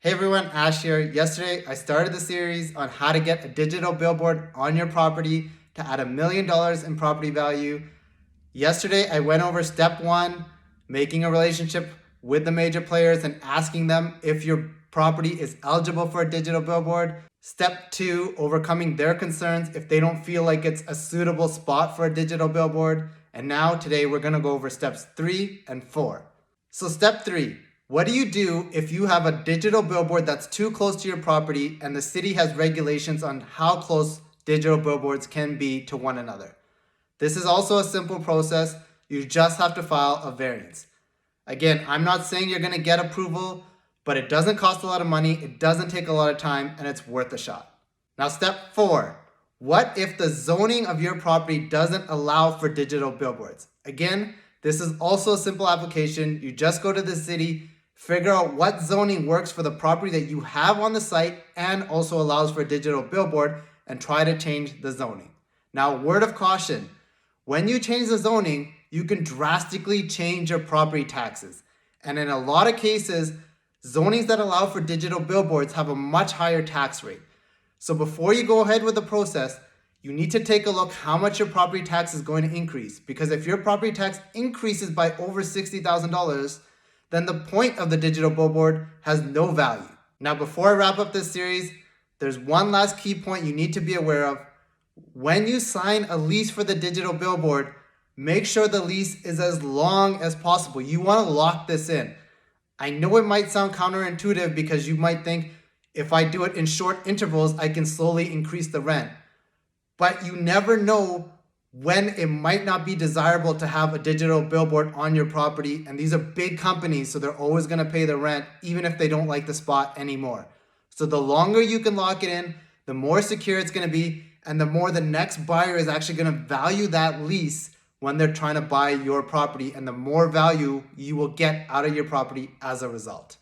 Hey everyone, Ash here. Yesterday, I started the series on how to get a digital billboard on your property to add $1 million in property value. Yesterday, I went over step one, making a relationship with the major players and asking them if your property is eligible for a digital billboard. Step two, overcoming their concerns if they don't feel like it's a suitable spot for a digital billboard. And now, today, we're gonna go over steps 3 and 4. So step 3, what do you do if you have a digital billboard that's too close to your property and the city has regulations on how close digital billboards can be to one another? This is also a simple process. You just have to file a variance. Again, I'm not saying you're going to get approval, but it doesn't cost a lot of money, it doesn't take a lot of time, and it's worth a shot. Now, step 4. What if the zoning of your property doesn't allow for digital billboards? Again, this is also a simple application. You just go to the city, figure out what zoning works for the property that you have on the site and also allows for a digital billboard, and try to change the zoning. Now, word of caution, when you change the zoning, you can drastically change your property taxes. And in a lot of cases, zonings that allow for digital billboards have a much higher tax rate. So before you go ahead with the process, you need to take a look how much your property tax is going to increase. Because if your property tax increases by over $60,000, then the point of the digital billboard has no value. Now, before I wrap up this series, there's one last key point you need to be aware of. When you sign a lease for the digital billboard, make sure the lease is as long as possible. You want to lock this in. I know it might sound counterintuitive because you might think if I do it in short intervals, I can slowly increase the rent. But you never know when it might not be desirable to have a digital billboard on your property. And these are big companies, so they're always going to pay the rent, even if they don't like the spot anymore. So the longer you can lock it in, the more secure it's going to be, and the more the next buyer is actually going to value that lease when they're trying to buy your property, and the more value you will get out of your property as a result.